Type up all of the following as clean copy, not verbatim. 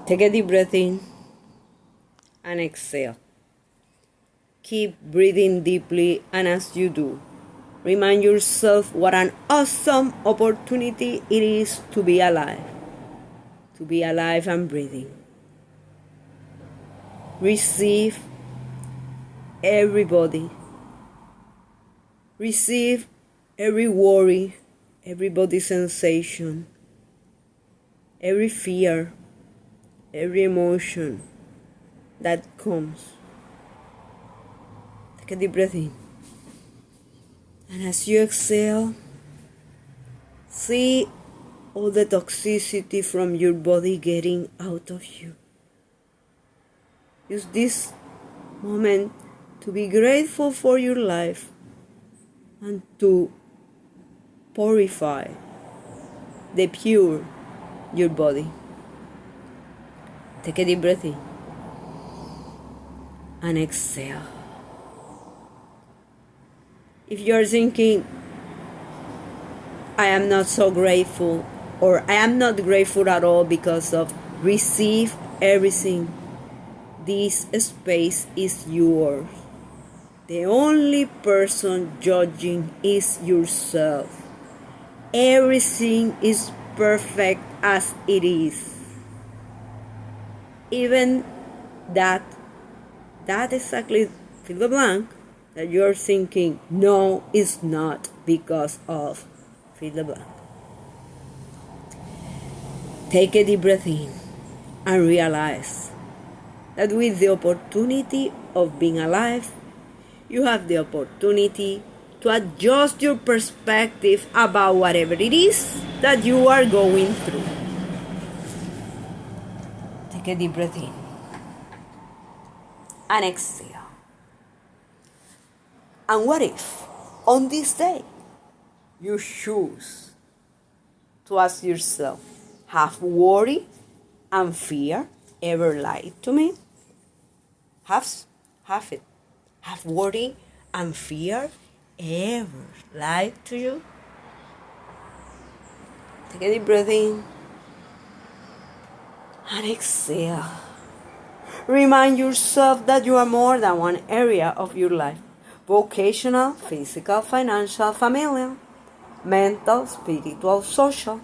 Take a deep breath in and exhale. Keep breathing deeply, and as you do, remind yourself what an awesome opportunity it is to be alive and breathing. Receive everybody. Receive every worry, every body sensation, every fear, every emotion that comes. Take a deep breath in. And as you exhale, see all the toxicity from your body getting out of you. Use this moment to be grateful for your life and to purify, depure your body. Take a deep breath in and exhale. If you're thinking, I am not so grateful, or I am not grateful at all because of receive everything, this space is yours. The only person judging is yourself. Everything is perfect as it is. Even that exactly fill the blank that you're thinking, no, it's not because of fill the blank. Take a deep breath in and realize that with the opportunity of being alive, you have the opportunity to adjust your perspective about whatever it is that you are going through. Take a deep breath in and exhale. And what if, on this day, you choose to ask yourself, have worry and fear ever lied to me? Have it. Have worry and fear ever lied to you? Take a deep breath in and exhale. Remind yourself that you are more than one area of your life: vocational, physical, financial, familial, mental, spiritual, social.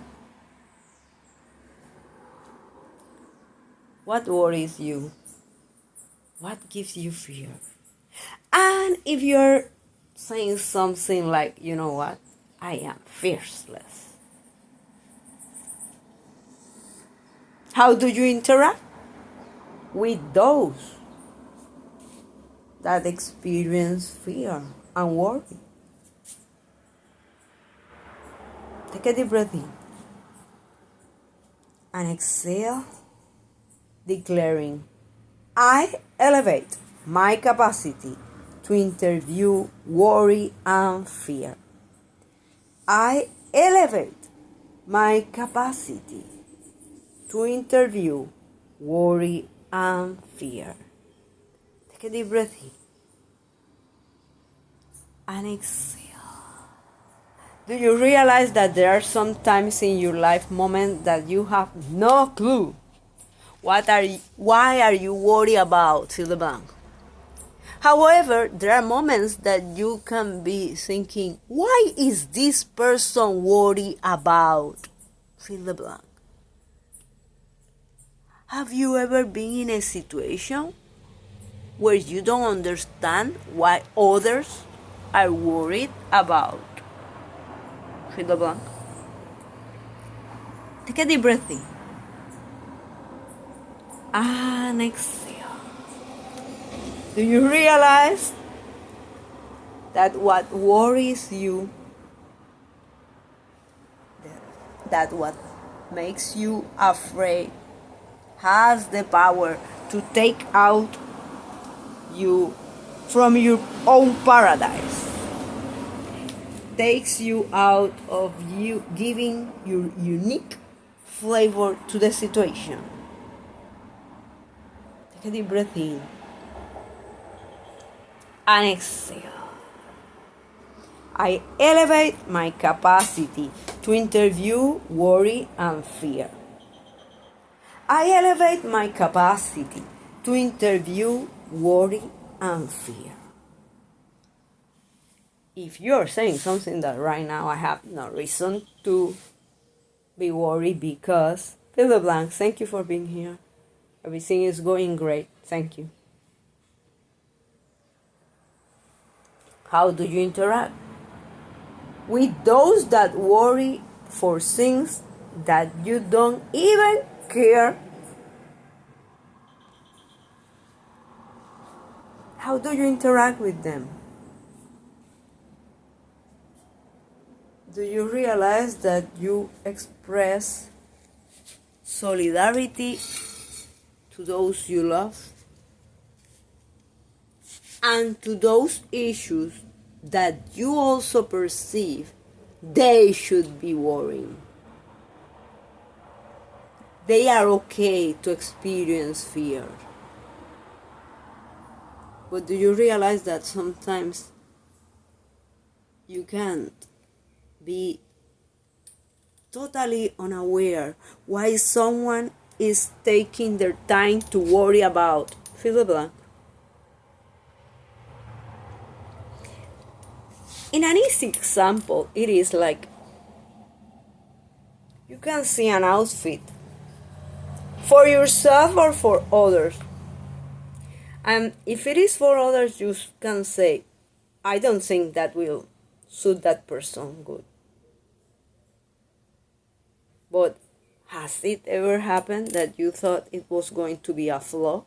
What worries you? What gives you fear? And if you're saying something like, you know what, I am fearless, how do you interact with those that experience fear and worry? Take a deep breath in and exhale, declaring, I elevate my capacity to interview worry and fear. I elevate my capacity to interview worry and fear. Take a deep breath in and exhale. Do you realize that there are some times in your life moments that you have no clue? Why are you worried about? Fill the blank. However, there are moments that you can be thinking, why is this person worried about? Fill the blank. Have you ever been in a situation where you don't understand why others are worried about? Fill the blank. Take a deep breath in and exhale. Do you realize that what worries you, that what makes you afraid, has the power to take out you from your own paradise? Takes you out of you giving your unique flavor to the situation. Take a deep breath in and exhale. I elevate my capacity to interview worry and fear. I elevate my capacity to interview worry and fear. If you're saying something that right now I have no reason to be worried because fill the blank, thank you for being here. Everything is going great. Thank you. How do you interact with those that worry for things that you don't even care? How do you interact with them? Do you realize that you express solidarity to those you love and to those issues that you also perceive they should be worrying? They are okay to experience fear. But do you realize that sometimes you can't be totally unaware why someone is taking their time to worry about fill the blank? In an easy example, it is like you can see an outfit for yourself or for others. And if it is for others, you can say, I don't think that will suit that person good. But has it ever happened that you thought it was going to be a flaw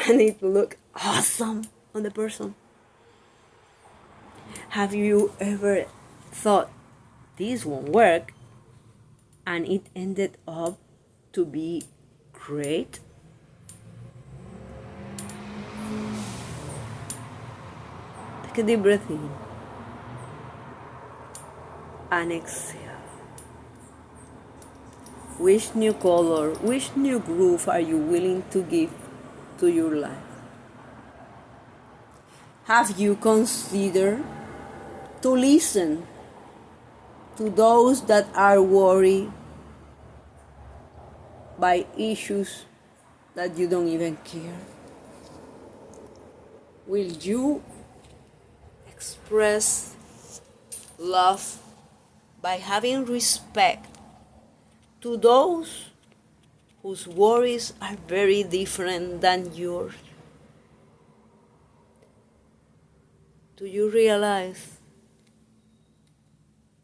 and it looked awesome on the person? Have you ever thought this won't work and it ended up to be great? Take a deep breath in and exhale. Which new color, which new groove are you willing to give to your life? Have you considered to listen to those that are worried by issues that you don't even care? Will you express love by having respect to those whose worries are very different than yours? Do you realize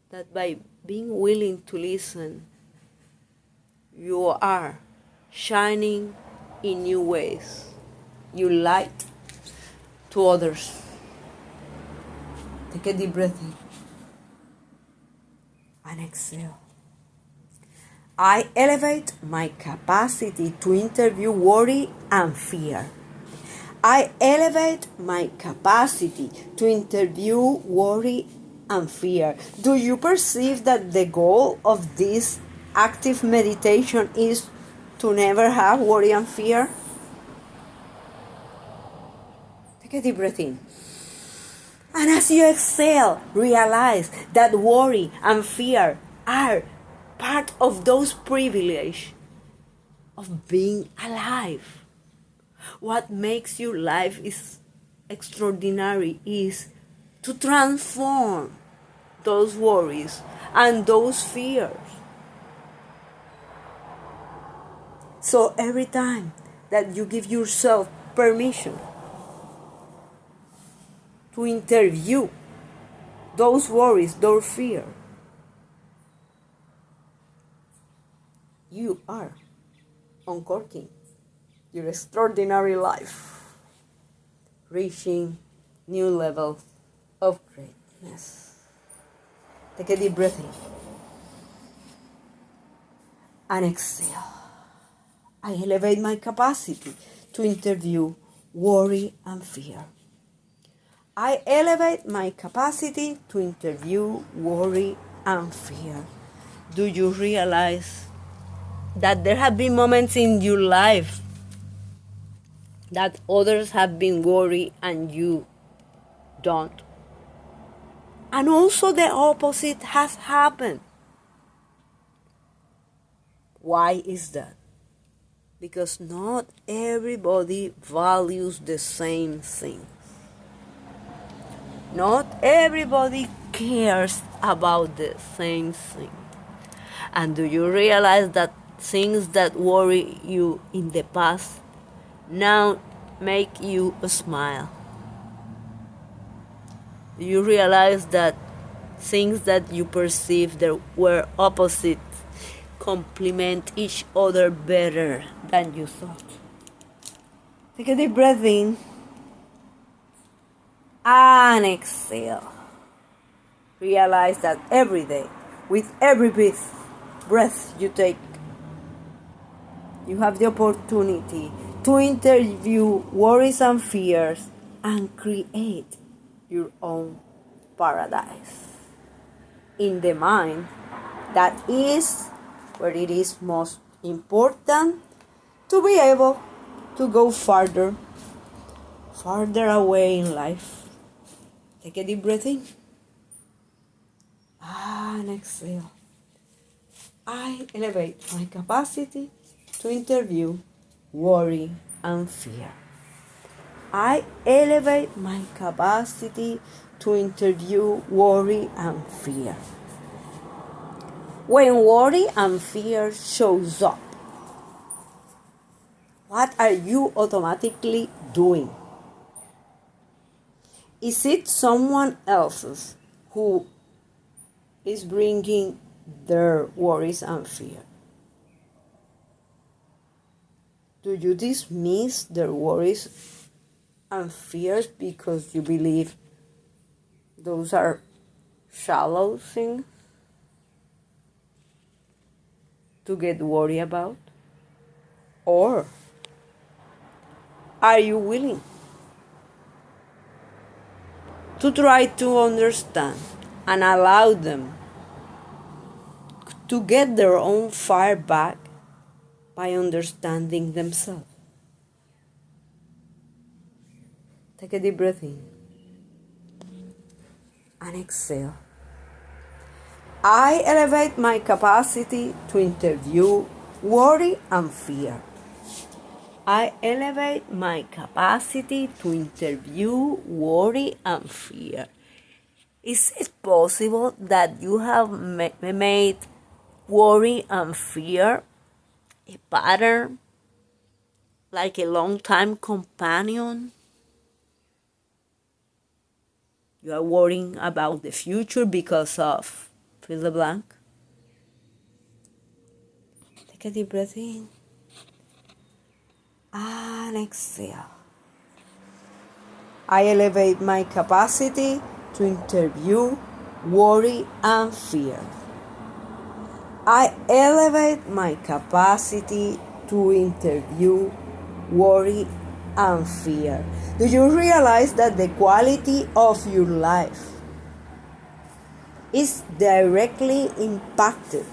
that by being willing to listen, you are shining in new ways? You light to others. Take a deep breath in and exhale. I elevate my capacity to interview worry and fear. I elevate my capacity to interview worry and fear. Do you perceive that the goal of this active meditation is to never have worry and fear? Take a deep breath in. And as you exhale, realize that worry and fear are part of those privileges of being alive. What makes your life is extraordinary is to transform those worries and those fears. So every time that you give yourself permission to interview those worries, those fears, you are uncorking your extraordinary life, reaching new levels of greatness. Take a deep breath in and exhale. I elevate my capacity to interview worry and fear. I elevate my capacity to interview worry and fear. Do you realize that there have been moments in your life that others have been worried and you don't? And also the opposite has happened. Why is that? because not everybody values the same thing. Not everybody cares about the same thing. And do you realize that things that worry you in the past now make you smile? Do you realize that things that you perceived that were opposites complement each other better than you thought? Take a deep breath in and exhale. Realize that every day, with every breath you take, you have the opportunity to interview worries and fears and create your own paradise in the mind. That is where it is most important to be able to go farther away in life. Take a deep breath in and exhale. I elevate my capacity to interview worry and fear. I elevate my capacity to interview worry and fear. When worry and fear shows up, what are you automatically doing? Is it someone else's who is bringing their worries and fear? Do you dismiss their worries and fears because you believe those are shallow things to get worried about? Or are you willing to try to understand and allow them to get their own fire back by understanding themselves? Take a deep breath in and exhale. I elevate my capacity to interview worry and fear. I elevate my capacity to interview worry and fear. Is it possible that you have made worry and fear a pattern, like a long-time companion? You are worrying about the future because of fill the blank. Take a deep breath in and exhale. I elevate my capacity to interview worry and fear. I elevate my capacity to interview worry and fear. Do you realize that the quality of your life is directly impacted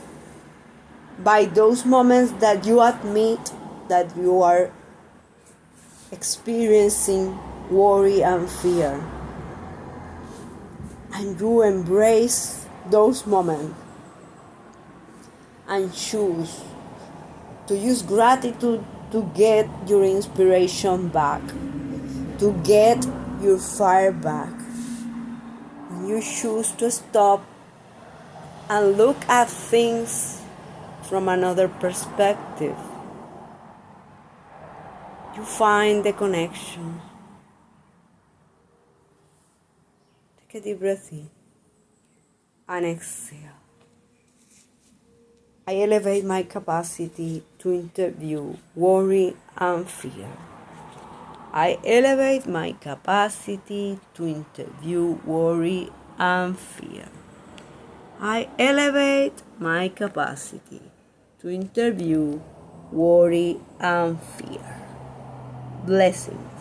by those moments that you admit that you are experiencing worry and fear, and you embrace those moments and choose to use gratitude to get your inspiration back, to get your fire back? When you choose to stop and look at things from another perspective, you find the connection. Take a deep breath in and exhale. I elevate my capacity to interview worry and fear. I elevate my capacity to interview worry and fear. I elevate my capacity to interview worry and fear. Blessings.